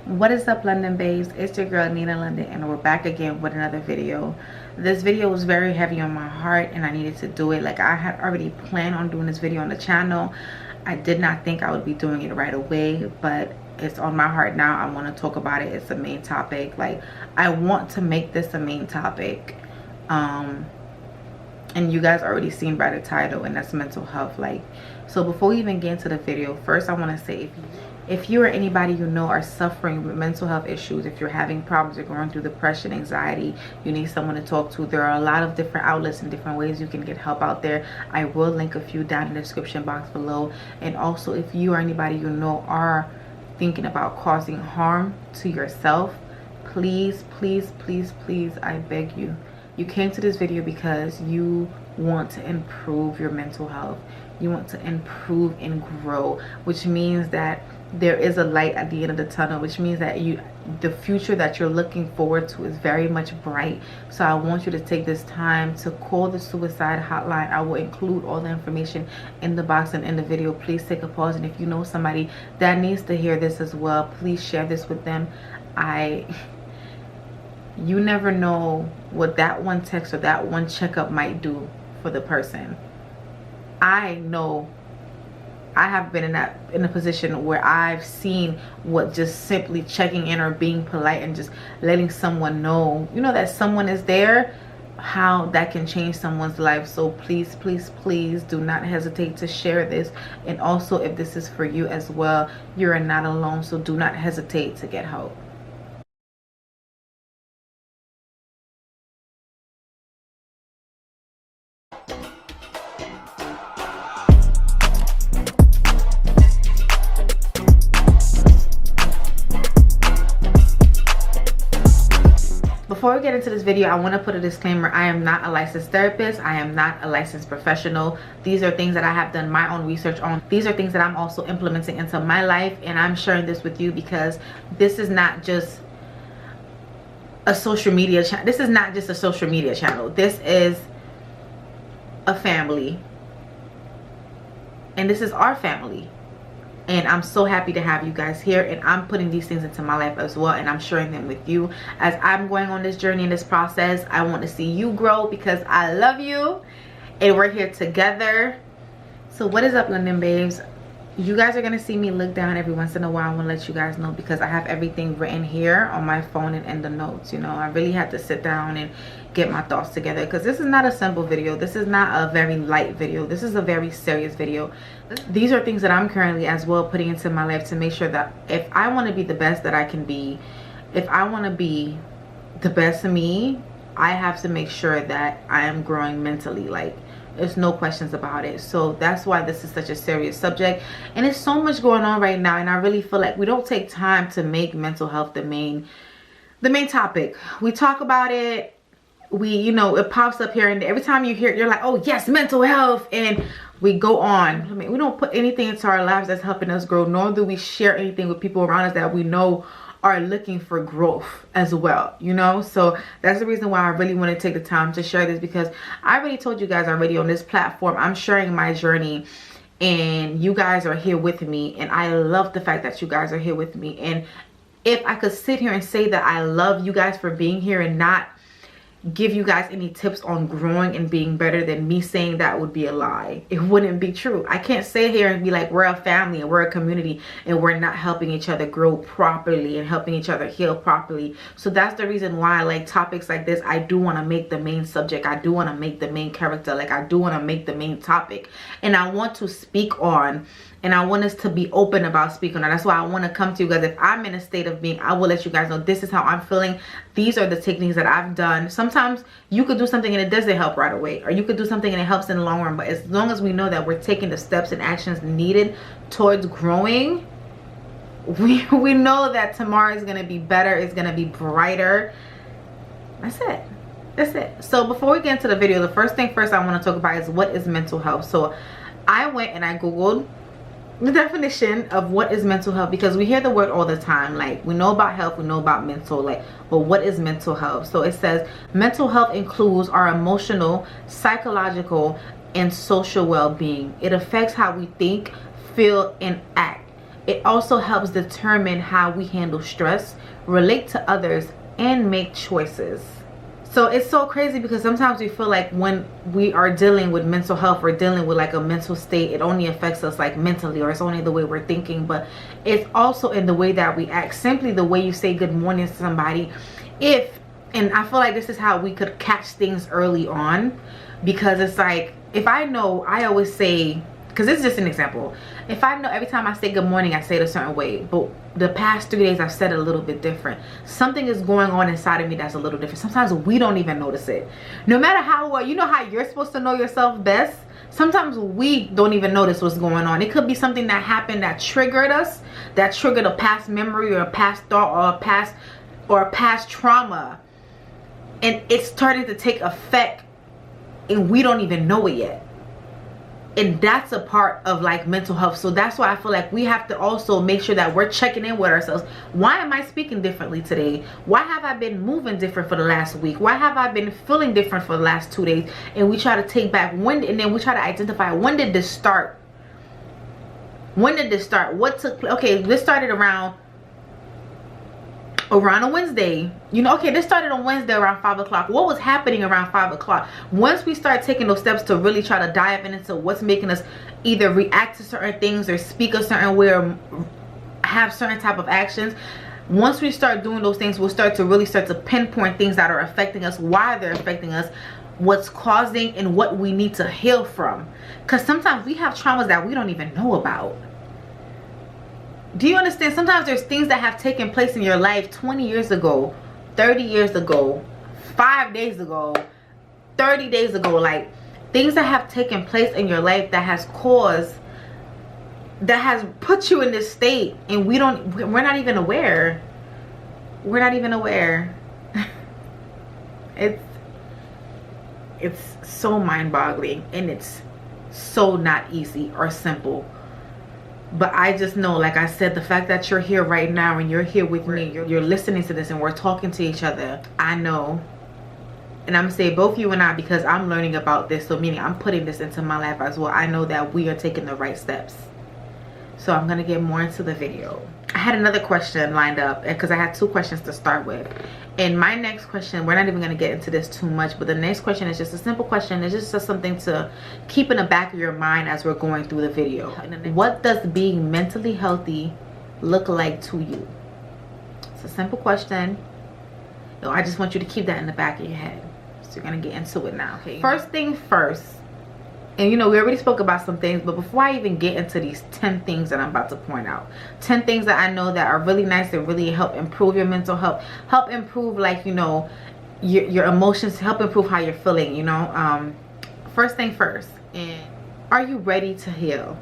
What is up, London babes? It's your girl Ninaa Londyn, and we're back again with another video. This video was very heavy on my heart and I needed to do it. Like, I had already planned on doing this video on the channel. I did not think I would be doing it right away, but it's on my heart now. I want to talk about it. It's a main topic. Like, I want to make this a main topic. And you guys already seen by the title, and that's mental health. Like, so before we even get into the video, first I want to say, if you or anybody you know are suffering with mental health issues, if you're having problems, you're going through depression, anxiety, you need someone to talk to, there are a lot of different outlets and different ways you can get help out there. I will link a few down in the description box below. And also, if you or anybody you know are thinking about causing harm to yourself, please, please, please, please, I beg you, you came to this video because you want to improve your mental health. You want to improve and grow, which means that there is a light at the end of the tunnel, which means that the future that you're looking forward to is very much bright. So I want you to take this time to call the suicide hotline. I will include all the information in the box and in the video. Please take a pause, and if you know somebody that needs to hear this as well, please share this with them. You never know what that one text or that one checkup might do for the person. I know I have been in a position where I've seen what just simply checking in or being polite and just letting someone know, you know, that someone is there, how that can change someone's life. So please, please, please do not hesitate to share this. And also, if this is for you as well, you're not alone, so do not hesitate to get help. Before we get into this video, I want to put a disclaimer. I am not a licensed therapist. I am not a licensed professional. These are things that I have done my own research on. These are things that I'm also implementing into my life, and I'm sharing this with you because this is not just a social media channel. This is not just a social media channel. This is a family, and this is our family. And I'm so happy to have you guys here, and I'm putting these things into my life as well, and I'm sharing them with you as I'm going on this journey in this process. I want to see you grow because I love you, and we're here together. So what is up, London babes? You guys are gonna see me look down every once in a while. I want to let you guys know because I have everything written here on my phone and in the notes. You know, I really had to sit down and get my thoughts together because this is not a simple video. This is not a very light video. This is a very serious video. These are things that I'm currently as well putting into my life to make sure that if I want to be the best that I can be, if I want to be the best of me, I have to make sure that I am growing mentally. Like, there's no questions about it. So that's why this is such a serious subject, and there's so much going on right now, and I really feel like we don't take time to make mental health the main topic. We talk about it, you know, it pops up here and there. Every time you hear it, you're like, oh yes, mental health, and we go on. I mean, we don't put anything into our lives that's helping us grow, nor do we share anything with people around us that we know are looking for growth as well, you know. So that's the reason why I really want to take the time to share this, because I already told you guys already on this platform, I'm sharing my journey, and you guys are here with me, and I love the fact that you guys are here with me. And if I could sit here and say that I love you guys for being here and not give you guys any tips on growing and being better, than me saying that would be a lie. It wouldn't be true. I can't sit here and be like, we're a family and we're a community and we're not helping each other grow properly and helping each other heal properly. So that's the reason why, like, topics like this, I do want to make the main subject. I do want to make the main character. Like, I do want to make the main topic, and I want to speak on, and I want us to be open about speaking on. That's why I want to come to you guys. If I'm in a state of being, I will let you guys know this is how I'm feeling. These are the techniques that I've done. Sometimes you could do something and it doesn't help right away, or you could do something and it helps in the long run. But as long as we know that we're taking the steps and actions needed towards growing, we know that tomorrow is going to be better. It's going to be brighter. That's it. That's it. So before we get into the video, the first thing first I want to talk about is what is mental health. So I went and I Googled the definition of what is mental health, because we hear the word all the time. Like, we know about health, we know about mental, like, but what is mental health? So it says mental health includes our emotional, psychological, and social well-being. It affects how we think, feel, and act. It also helps determine how we handle stress, relate to others, and make choices. So it's so crazy because sometimes we feel like when we are dealing with mental health or dealing with like a mental state, it only affects us like mentally, or it's only the way we're thinking, but it's also in the way that we act. Simply the way you say good morning to somebody. And I feel like this is how we could catch things early on, because it's like, if I know, I always say, because this is just an example, if I know every time I say good morning I say it a certain way, but the past 3 days I've said it a little bit different, something is going on inside of me that's a little different. Sometimes we don't even notice it. No matter how well, you know how you're supposed to know yourself best, sometimes we don't even notice what's going on. It could be something that happened that triggered us, that triggered a past memory or a past thought or a past trauma, and it started to take effect and we don't even know it yet. And that's a part of like mental health. So that's why I feel like we have to also make sure that we're checking in with ourselves. Why am I speaking differently today? Why have I been moving different for the last week? Why have I been feeling different for the last 2 days? And we try to take back when, and then we try to identify, when did this start? When did this start? What took place? Okay, this started around a Wednesday. You know, okay, this started on Wednesday around 5 o'clock. What was happening around 5 o'clock? Once we start taking those steps to really try to dive into what's making us either react to certain things or speak a certain way or have certain type of actions, once we start doing those things, we'll start to pinpoint things that are affecting us, why they're affecting us, what's causing, and what we need to heal from. Because sometimes we have traumas that we don't even know about. Do you understand? Sometimes there's things that have taken place in your life 20 years ago, 30 years ago, 5 days ago, 30 days ago, like things that have taken place in your life that has put you in this state, and we're not even aware. We're not even aware. It's so mind-boggling, and it's so not easy or simple. But I just know, like I said, the fact that you're here right now and you're here with me, you're listening to this and we're talking to each other, I know, and I'm gonna say both you and I, because I'm learning about this, so meaning I'm putting this into my life as well, I know that we are taking the right steps. So I'm gonna get more into the video. I had another question lined up because I had 2 questions to start with, and my next question, we're not even going to get into this too much, but the next question is just a simple question. It's just something to keep in the back of your mind as we're going through the video. What does being mentally healthy look like to you? It's a simple question. So I just want you to keep that in the back of your head. So you're going to get into it now, okay? First thing first, and you know, we already spoke about some things, but before I even get into these 10 things that I'm about to point out, 10 things that I know that are really nice and really help improve your mental health, help improve, like, you know, your emotions, help improve how you're feeling, you know. First thing first, and are you ready to heal?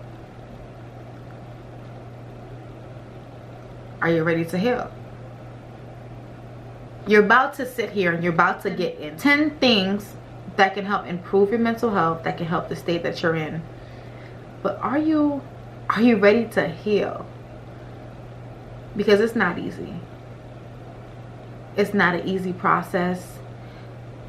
Are you ready to heal? You're about to sit here and you're about to get in 10 things that can help improve your mental health, that can help the state that you're in. But are you ready to heal? Because it's not easy. It's not an easy process.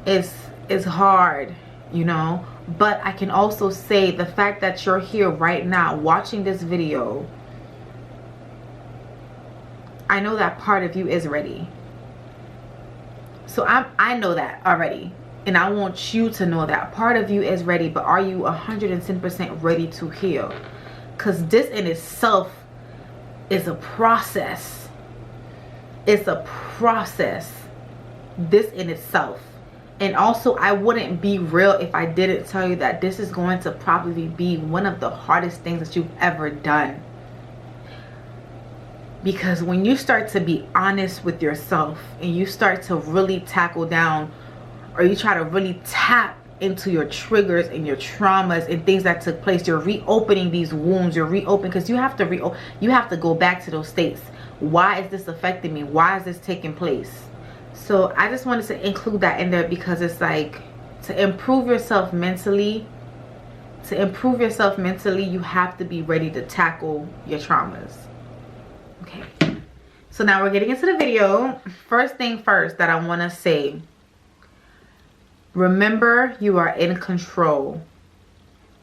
It's hard, you know. But I can also say the fact that you're here right now watching this video, I know that part of you is ready. So I know that already. And I want you to know that part of you is ready, but are you 110% ready to heal? Because this in itself is a process. It's a process. This in itself. And also, I wouldn't be real if I didn't tell you that this is going to probably be one of the hardest things that you've ever done. Because when you start to be honest with yourself and you start to really tackle down, or you try to really tap into your triggers and your traumas and things that took place, you're reopening these wounds. You're reopening, because you have to go back to those states. Why is this affecting me? Why is this taking place? So I just wanted to include that in there, because it's like, to improve yourself mentally, you have to be ready to tackle your traumas. Okay, so now we're getting into the video. First thing first that I want to say, remember, you are in control.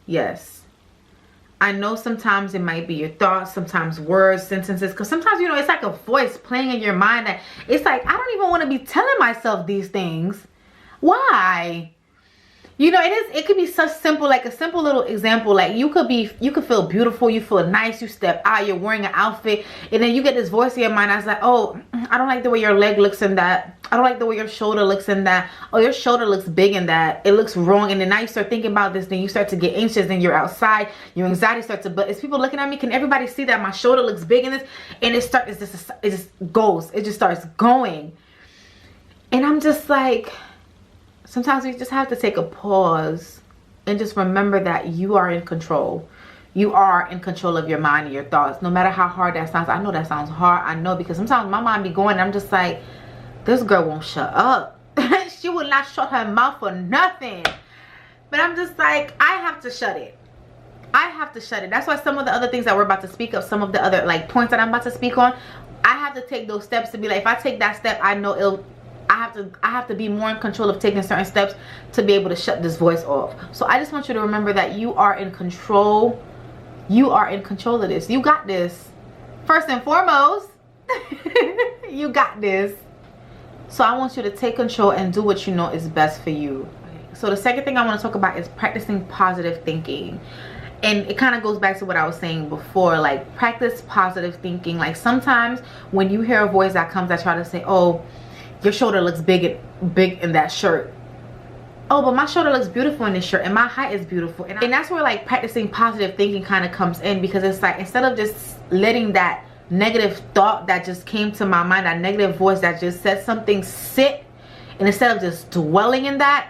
Yes, I know sometimes it might be your thoughts, sometimes words, sentences, because sometimes, you know, it's like a voice playing in your mind that it's like, I don't even want to be telling myself these things. Why? You know, it could be such simple, like a simple little example. Like you could feel beautiful, you feel nice, you step out, you're wearing an outfit, and then you get this voice in your mind that's like, oh, I don't like the way your leg looks in that. I don't like the way your shoulder looks in that. Oh, your shoulder looks big in that. It looks wrong. And then now you start thinking about this, then you start to get anxious, and you're outside, your anxiety starts to, but is people looking at me? Can everybody see that my shoulder looks big in this? And it just goes. It just starts going. And I'm just like, sometimes we just have to take a pause and just remember that you are in control. You are in control of your mind and your thoughts. No matter how hard that sounds. I know that sounds hard. I know, because sometimes my mind be going and I'm just like, this girl won't shut up. She will not shut her mouth for nothing. But I'm just like, I have to shut it. I have to shut it. That's why some of the other things that we're about to speak of, some of the other like points that I'm about to speak on, I have to take those steps to be like, if I take that step, I know I have to be more in control of taking certain steps to be able to shut this voice off. So I just want you to remember that you are in control. You are in control of this. You got this. First and foremost, you got this. So I want you to take control and do what you know is best for you. Okay. So the second thing I want to talk about is practicing positive thinking. And it kind of goes back to what I was saying before, like practice positive thinking. Like sometimes when you hear a voice that comes that try to say, oh, your shoulder looks big in that shirt. Oh, but my shoulder looks beautiful in this shirt, and my height is beautiful. And that's where like practicing positive thinking kind of comes in, because it's like, instead of just letting that negative thought that just came to my mind, that negative voice that just said something, sit, and instead of just dwelling in that,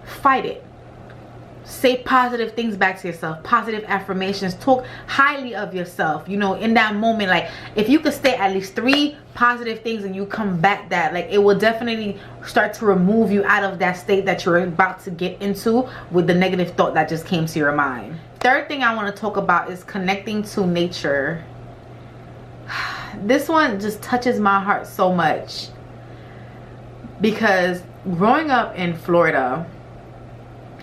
fight it. Say positive things back to yourself, positive affirmations, talk highly of yourself. You know, in that moment, like if you could say at least 3 positive things and you come back, that like it will definitely start to remove you out of that state that you're about to get into with the negative thought that just came to your mind. Third thing I want to talk about is connecting to nature. This one just touches my heart so much, because growing up in Florida,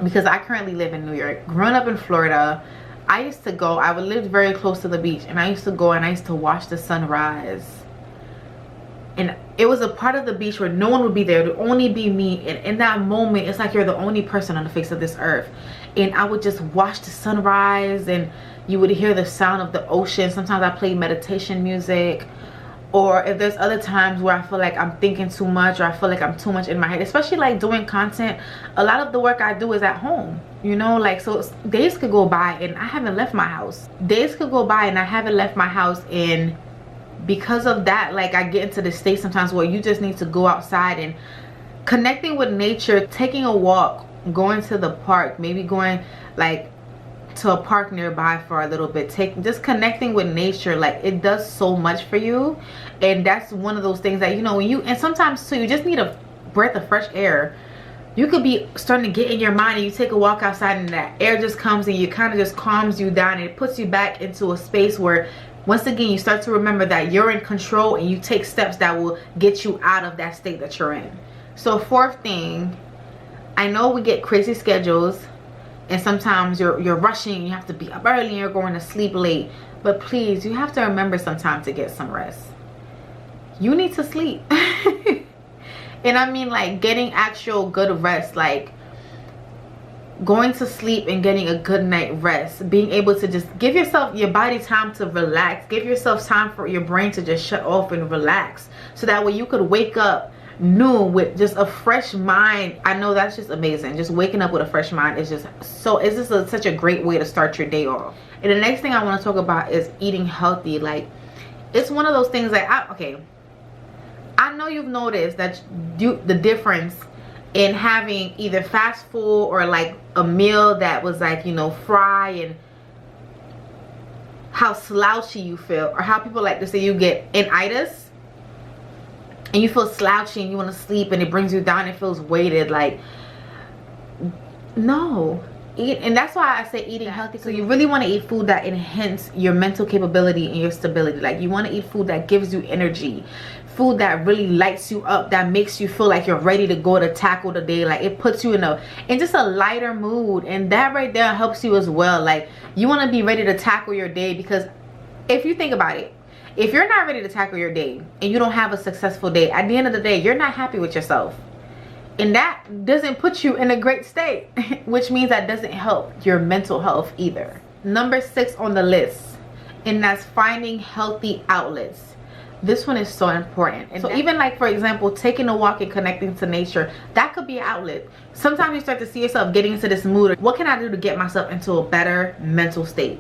because I currently live in New York, growing up in Florida, I used to go, I would live very close to the beach, and I used to go and I used to watch the sunrise. And it was a part of the beach where no one would be there, it would only be me. And in that moment, it's like you're the only person on the face of this earth. And I would just watch the sunrise, and you would hear the sound of the ocean. Sometimes I play meditation music. Or if there's other times where I feel like I'm thinking too much, or I feel like I'm too much in my head, especially like doing content, a lot of the work I do is at home, you know, like, so days could go by and I haven't left my house. Days could go by and I haven't left my house, and because of that, like, I get into the state sometimes where you just need to go outside and connecting with nature, taking a walk, going to the park, maybe going like to a park nearby for a little bit, just connecting with nature, like it does so much for you. And that's one of those things that, you know, when you, and sometimes too, you just need a breath of fresh air. You could be starting to get in your mind, and you take a walk outside and that air just comes and you kind of just calms you down, and it puts you back into a space where once again you start to remember that you're in control, and you take steps that will get you out of that state that you're in. So fourth thing, I know we get crazy schedules, and sometimes you're rushing, you have to be up early and you're going to sleep late, but please, you have to remember sometimes to get some rest. You need to sleep. And I mean like getting actual good rest, like going to sleep and getting a good night rest, being able to just give yourself, your body, time to relax, give yourself time for your brain to just shut off and relax, so that way you could wake up new with just a fresh mind. I know that's just amazing. Just waking up with a fresh mind is just so, it's just such a great way to start your day off. And the next thing I want to talk about is eating healthy. Like, it's one of those things that I know you've noticed that the difference in having either fast food or like a meal that was like, you know, fry, and how slouchy you feel, or how people like to say you get initis and you feel slouchy and you want to sleep and it brings you down, it feels weighted. Like, no, eat, and that's why I say eating healthy. So you really want to eat food that enhance your mental capability and your stability. Like you want to eat food that gives you energy, food that really lights you up, that makes you feel like you're ready to go to tackle the day. Like it puts you in just a lighter mood, and that right there helps you as well. Like you want to be ready to tackle your day, because if you think about it, if you're not ready to tackle your day and you don't have a successful day, at the end of the day, you're not happy with yourself. And that doesn't put you in a great state, which means that doesn't help your mental health either. Number 6 on the list, and that's finding healthy outlets. This one is so important. And so even like, for example, taking a walk and connecting to nature, that could be an outlet. Sometimes you start to see yourself getting into this mood. What can I do to get myself into a better mental state?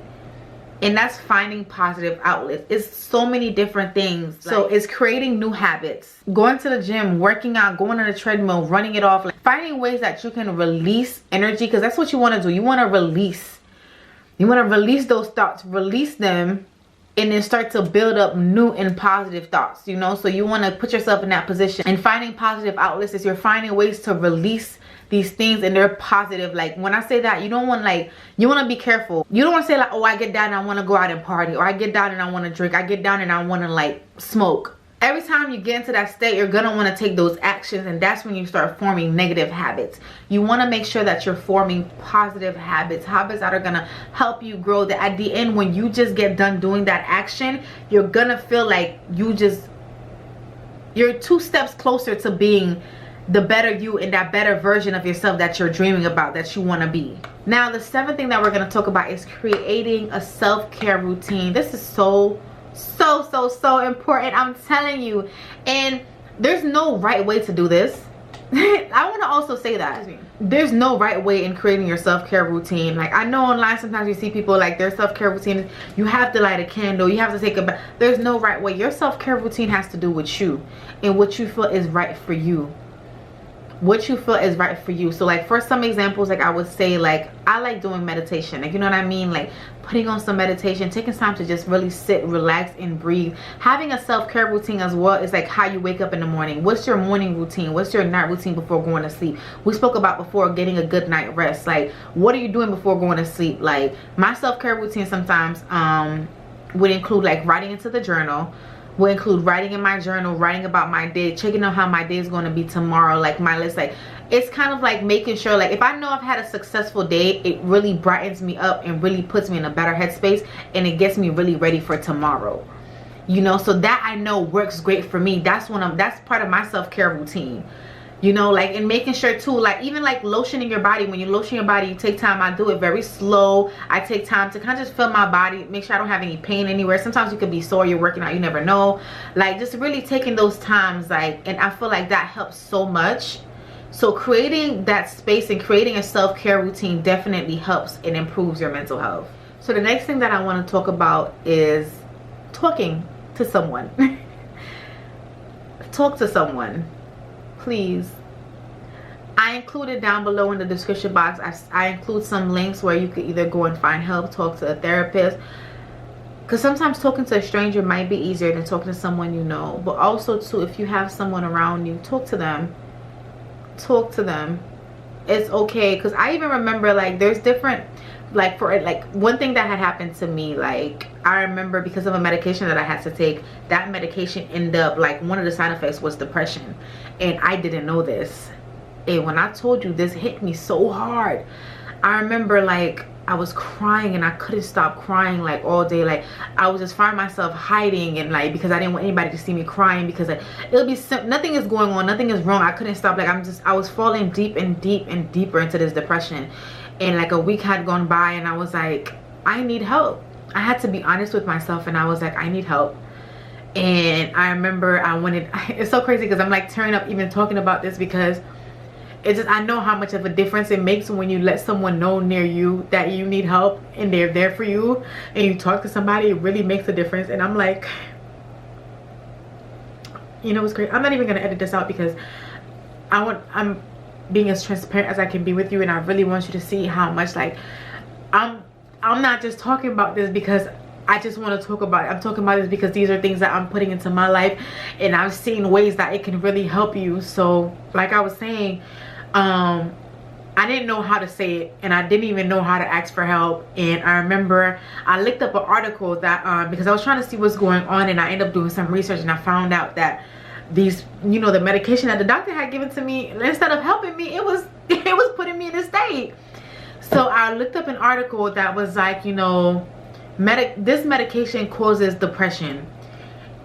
And that's finding positive outlets. It's so many different things. So it's creating new habits, going to the gym, working out, going on a treadmill, running it off, like finding ways that you can release energy, because that's what you want to do. You want to release those thoughts, release them, and then start to build up new and positive thoughts, you know. So you want to put yourself in that position. And finding positive outlets is you're finding ways to release these things, and they're positive. Like when I say that, you don't want, like, you want to be careful. You don't want to say like, oh, I get down and I want to go out and party, or I get down and I want to drink, I get down and I want to like smoke. Every time you get into that state, you're gonna want to take those actions, and that's when you start forming negative habits. You want to make sure that you're forming positive habits that are gonna help you grow. That at the end, when you just get done doing that action, you're gonna feel like you're 2 steps closer to being the better you and that better version of yourself that you're dreaming about, that you want to be. Now, the 7th thing that we're going to talk about is creating a self-care routine. This is so important, I'm telling you. And there's no right way to do this. I want to also say that there's no right way in creating your self-care routine. Like I know online sometimes you see people like their self-care routine, you have to light a candle, you have to take a bath. There's no right way. Your self-care routine has to do with you and what you feel is right for you. So like for some examples, like I would say, like I like doing meditation, like, you know what I mean, like putting on some meditation, taking time to just really sit, relax, and breathe. Having a self-care routine as well is like how you wake up in the morning. What's your morning routine? What's your night routine before going to sleep? We spoke about before getting a good night rest. Like what are you doing before going to sleep? Like my self-care routine sometimes would include like writing into the journal, will include writing in my journal, writing about my day, checking out how my day is going to be tomorrow, like my list. Like it's kind of like making sure, like if I know I've had a successful day, it really brightens me up and really puts me in a better headspace, and it gets me really ready for tomorrow, you know. So that I know works great for me. That's part of my self-care routine, you know. Like, and making sure too, like even like lotioning your body. When you lotion your body, you take time. I do it very slow. I take time to kind of just feel my body, make sure I don't have any pain anywhere. Sometimes you could be sore, you're working out, you never know. Like just really taking those times, like, and I feel like that helps so much. So creating that space and creating a self-care routine definitely helps and improves your mental health. So the next thing that I want to talk about is talking to someone. Talk to someone, please. I included down below in the description box, I include some links where you could either go and find help, talk to a therapist, because sometimes talking to a stranger might be easier than talking to someone you know. But also too, if you have someone around you, talk to them. It's okay. Because I even remember, like, there's different, like, for like one thing that had happened to me, like I remember because of a medication that I had to take, that medication ended up, like, one of the side effects was depression, and I didn't know this. And when I told you, this hit me so hard. I remember, like, I was crying and I couldn't stop crying, like, all day. Like I was just finding myself hiding, and like, because I didn't want anybody to see me crying, because it'll be nothing is going on, nothing is wrong. I couldn't stop. Like I was falling deep and deeper into this depression. And like a week had gone by, and I was like, I need help. I had to be honest with myself, and I was like, I need help. And I remember it's so crazy because I'm like tearing up even talking about this, because it's just, I know how much of a difference it makes when you let someone know near you that you need help and they're there for you, and you talk to somebody. It really makes a difference. And I'm like, you know what's great? I'm not even gonna edit this out, because I'm being as transparent as I can be with you, and I really want you to see how much, like, I'm not just talking about this because I just want to talk about it. I'm talking about this because these are things that I'm putting into my life, and I've seen ways that it can really help you. So like I was saying, I didn't know how to say it, and I didn't even know how to ask for help. And I remember I looked up an article that because I was trying to see what's going on, and I ended up doing some research, and I found out that these, you know, the medication that the doctor had given to me, instead of helping me, it was putting me in a state. So I looked up an article that was like, you know, this medication causes depression.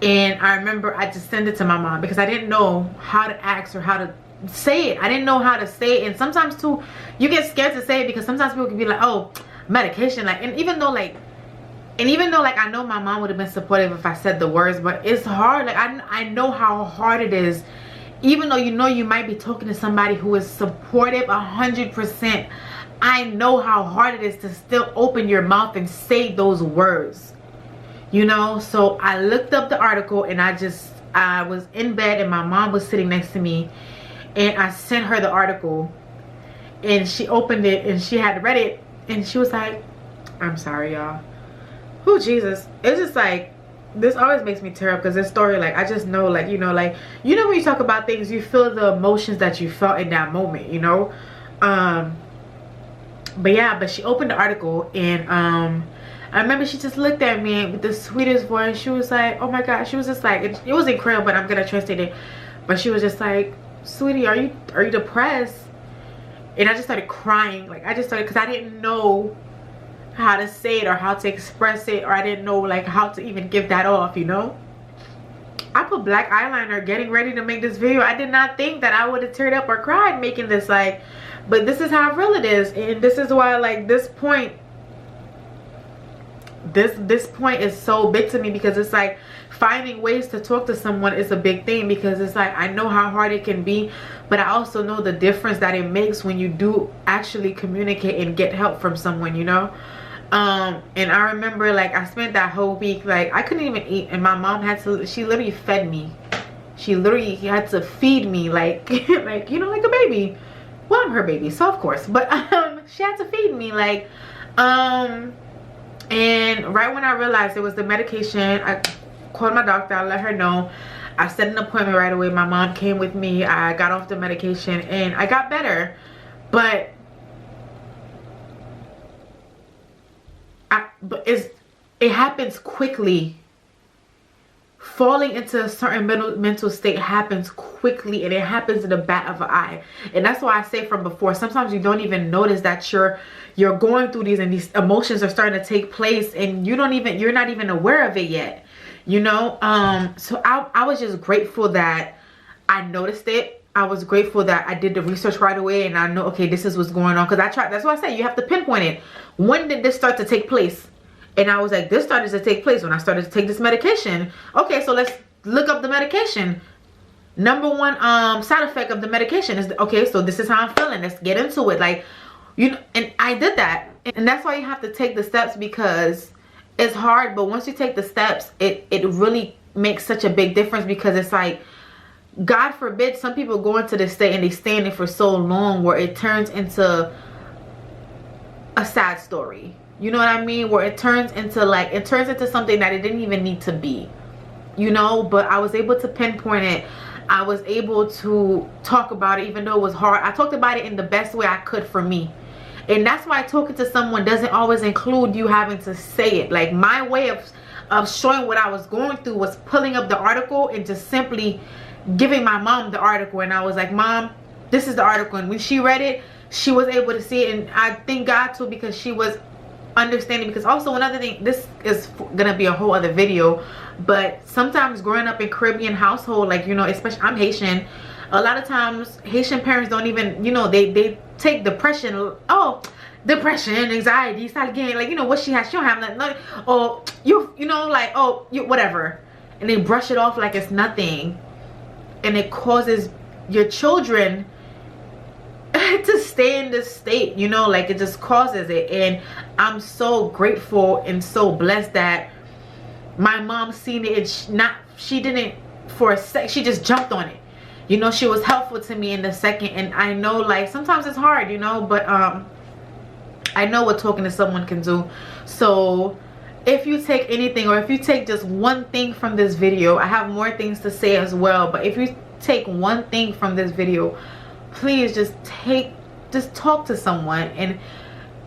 And I remember I just sent it to my mom because I didn't know how to ask or how to say it. I didn't know how to say it. And sometimes too, you get scared to say it because sometimes people can be like, oh, medication, like, and even though like I know my mom would have been supportive if I said the words, but it's hard. Like I know how hard it is, even though you know you might be talking to somebody who is supportive 100%. I know how hard it is to still open your mouth and say those words, you know. So I looked up the article, and I was in bed, and my mom was sitting next to me, and I sent her the article, and she opened it, and she had read it, and she was like, I'm sorry, y'all. Oh, Jesus. It's just like, this always makes me tear up because this story, like, I just know, like, you know when you talk about things, you feel the emotions that you felt in that moment, you know. But yeah, but she opened the article, and I remember she just looked at me with the sweetest voice. She was like, oh my God. She was just like, it was in Creole, but I'm gonna translate it. But she was just like, sweetie, are you depressed? And I just started crying. Like, I just started, because I didn't know how to say it or how to express it, or I didn't know like how to even give that off, you know. I put black eyeliner getting ready to make this video. I did not think that I would have teared up or cried making this, like, but this is how real it is. And this is why, like, this point is so big to me, because it's like finding ways to talk to someone is a big thing, because it's like I know how hard it can be, but I also know the difference that it makes when you do actually communicate and get help from someone, you know. And I remember, like, I spent that whole week, like, I couldn't even eat, and my mom she literally fed me. She literally had to feed me, like like, you know, like a baby. Well, I'm her baby, so of course, but she had to feed me, like, and right when I realized it was the medication, I called my doctor. I let her know. I set an appointment right away. My mom came with me. I got off the medication, and I got better, but it happens quickly. Falling into a certain mental state happens quickly, and it happens in the back of an eye. And that's why I say from before, sometimes you don't even notice that you're going through these, and these emotions are starting to take place, and you're not even aware of it yet, you know. So I was just grateful that I noticed it. I was grateful that I did the research right away, and I know, okay, this is what's going on, because that's why I say you have to pinpoint it. When did this start to take place? And I was like, this started to take place when I started to take this medication. Okay, so let's look up the medication. Number one side effect of the medication is, okay, so this is how I'm feeling. Let's get into it. Like, you know, and I did that. And that's why you have to take the steps, because it's hard. But once you take the steps, it really makes such a big difference, because it's like, God forbid, some people go into this state and they stay in it for so long where it turns into a sad story. You know what I mean? Where it turns into something that it didn't even need to be, you know. But I was able to pinpoint it. I was able to talk about it, even though it was hard. I talked about it in the best way I could for me. And that's why talking to someone doesn't always include you having to say it. Like, my way of showing what I was going through was pulling up the article and just simply giving my mom the article. And I was like, Mom, this is the article. And when she read it, she was able to see it. And I thank God too, because she was understanding. Because also another thing, this is gonna be a whole other video, but sometimes growing up in Caribbean household, like, you know, especially I'm Haitian, a lot of times Haitian parents don't even, you know, they take depression, oh, depression, anxiety, start again, like, you know, what she has, she don't have nothing, or you know, like, oh, you whatever, and they brush it off like it's nothing, and it causes your children to stay in this state, you know, like, it just causes it. And I'm so grateful and so blessed that my mom seen it. She didn't for a sec, she just jumped on it, you know. She was helpful to me in the second. And I know, like, sometimes it's hard, you know, but I know what talking to someone can do. So if you take anything, or if you take just one thing from this video, I have more things to say as well, but if you take one thing from this video, please just take just talk to someone and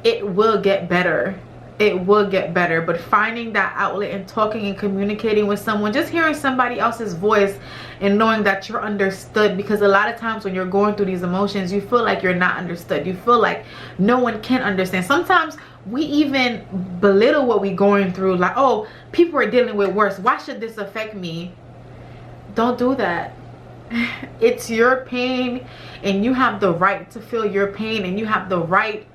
it will get better. It will get better. But finding that outlet and talking and communicating with someone, just hearing somebody else's voice and knowing that you're understood, because a lot of times when you're going through these emotions, you feel like you're not understood. You feel like no one can understand. Sometimes we even belittle what we're going through, like, oh, people are dealing with worse, why should this affect me? Don't do that. It's your pain, and you have the right to feel your pain, and you have the right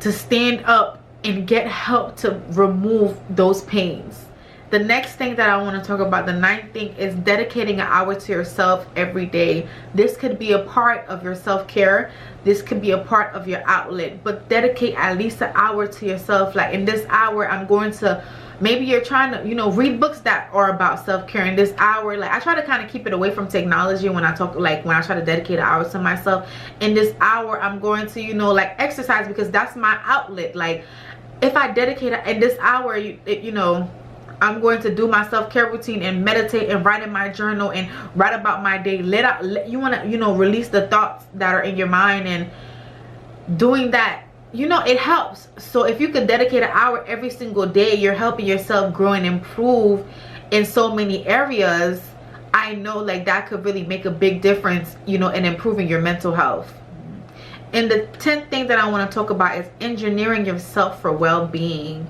to stand up and get help to remove those pains. The next thing that I want to talk about, the 9th thing, is dedicating an hour to yourself every day. This could be a part of your self-care. This could be a part of your outlet, but dedicate at least an hour to yourself. Like, in this hour, I'm going to, maybe you're trying to, you know, read books that are about self-care. In this hour, like, I try to kind of keep it away from technology when I talk, like when I try to dedicate an hour to myself. In this hour, I'm going to, you know, like, exercise, because that's my outlet. Like, if I dedicate in this hour, you know, I'm going to do my self-care routine and meditate and write in my journal and write about my day. You want to, you know, release the thoughts that are in your mind, and doing that, you know, it helps. So if you could dedicate an hour every single day, you're helping yourself grow and improve in so many areas. I know, like, that could really make a big difference, you know, in improving your mental health. And the 10th thing that I want to talk about is engineering yourself for well-being.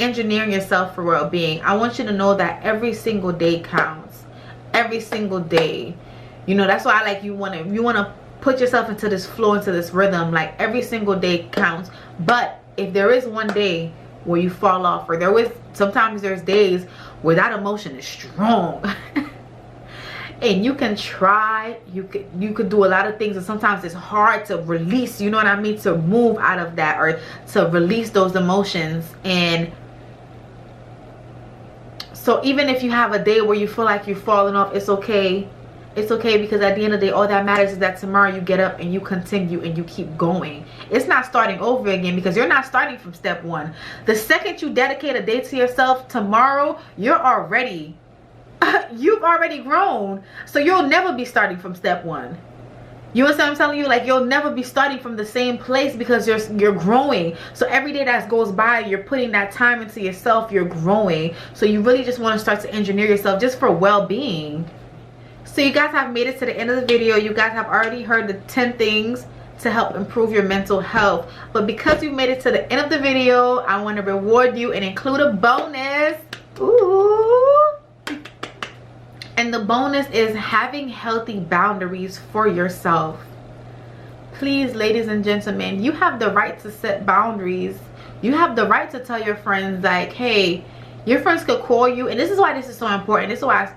Engineering yourself for well-being. I want you to know that every single day counts. Every single day. You know, that's why I like, you want to put yourself into this flow, into this rhythm. Like, every single day counts. But if there is one day where you fall off, or sometimes there's days where that emotion is strong. And you can try, you could do a lot of things, and sometimes it's hard to release, you know what I mean, to move out of that, or to release those emotions. And so even if you have a day where you feel like you're falling off, it's okay. It's okay, because at the end of the day, all that matters is that tomorrow you get up and you continue and you keep going. It's not starting over again, because you're not starting from step 1. The second you dedicate a day to yourself, tomorrow you're already you've already grown. So you'll never be starting from step 1. You understand what I'm telling you? Like, you'll never be starting from the same place, because you're growing. So every day that goes by, you're putting that time into yourself, you're growing. So you really just want to start to engineer yourself just for well-being. So you guys have made it to the end of the video. You guys have already heard the 10 things to help improve your mental health. But because you made it to the end of the video, I want to reward you and include a bonus. Ooh. And the bonus is having healthy boundaries for yourself. Please, ladies and gentlemen, you have the right to set boundaries. You have the right to tell your friends, like, hey, your friends could call you. And this is why this is so important. This is why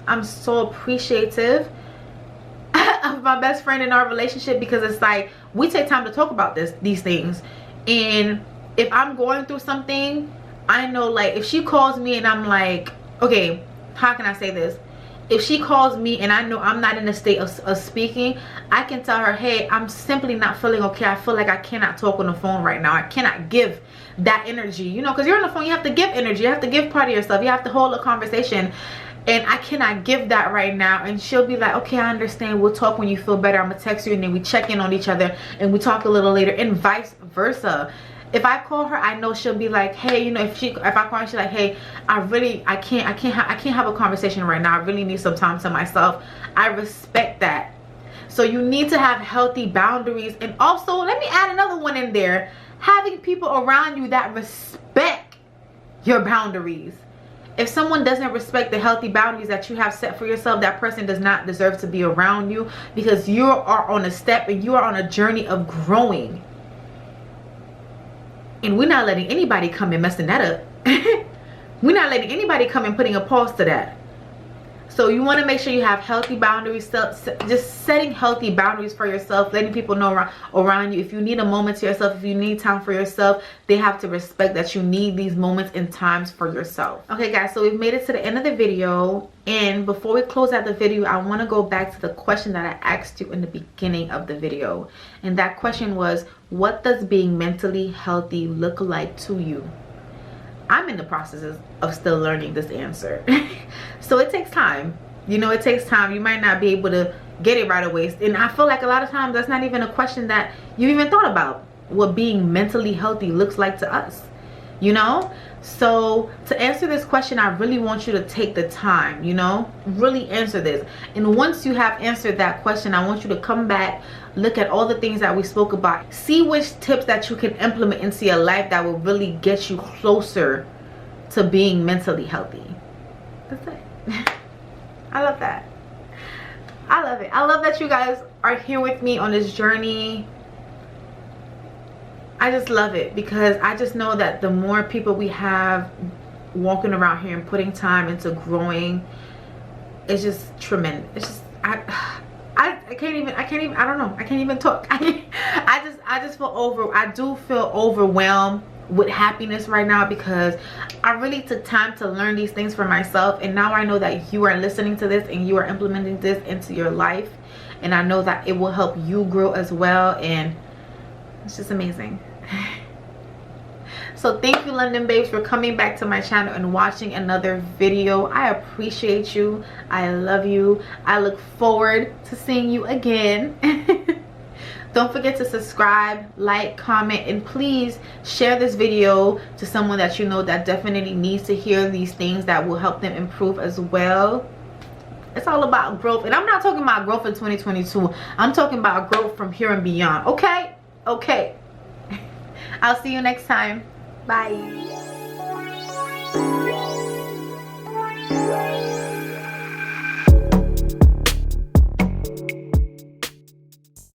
I'm so appreciative of my best friend in our relationship, because it's like, we take time to talk about these things. And if I'm going through something, I know, like, if she calls me and I'm like, okay, how can I say this? If she calls me and I know I'm not in a state of speaking, I can tell her, hey, I'm simply not feeling okay. I feel like I cannot talk on the phone right now. I cannot give that energy, you know, because you're on the phone, you have to give energy, you have to give part of yourself, you have to hold a conversation, and I cannot give that right now. And she'll be like, okay, I understand, we'll talk when you feel better. I'm gonna text you, and then we check in on each other and we talk a little later, and vice versa. If I call her, I know she'll be like, hey, you know, if I call her, she's like, hey, I can't have a conversation right now. I really need some time to myself. I respect that. So you need to have healthy boundaries. And also, let me add another one in there. Having people around you that respect your boundaries. If someone doesn't respect the healthy boundaries that you have set for yourself, that person does not deserve to be around you, because you are on a step and you are on a journey of growing. And we're not letting anybody come and messing that up. We're not letting anybody come and putting a pause to that. So you want to make sure you have healthy boundaries. Just setting healthy boundaries for yourself, letting people know around you. If you need a moment to yourself, if you need time for yourself, they have to respect that you need these moments and times for yourself. Okay, guys, so we've made it to the end of the video. And before we close out the video, I want to go back to the question that I asked you in the beginning of the video. And that question was, what does being mentally healthy look like to you? I'm in the process of still learning this answer. So it takes time. You know, it takes time. You might not be able to get it right away. And I feel like a lot of times that's not even a question that you even thought about, what being mentally healthy looks like to us, you know? So to answer this question, I really want you to take the time, you know, really answer this. And once you have answered that question, I want you to come back, look at all the things that we spoke about, see which tips that you can implement into your life that will really get you closer to being mentally healthy. That's it. I love that. I love it. I love that you guys are here with me on this journey. I just love it because I just know that the more people we have walking around here and putting time into growing, it's just tremendous. It's just I can't even I don't know, I can't even talk. I just feel overwhelmed with happiness right now because I really took time to learn these things for myself, and now I know that you are listening to this and you are implementing this into your life, and I know that it will help you grow as well, and it's just amazing. So thank you, London babes, for coming back to my channel and watching another video. I appreciate you. I love you. I look forward to seeing you again. Don't forget to subscribe, like, comment, and please share this video to someone that you know that definitely needs to hear these things that will help them improve as well. It's all about growth, and I'm not talking about growth in 2022. I'm talking about growth from here and beyond. Okay? Okay. I'll see you next time. Bye.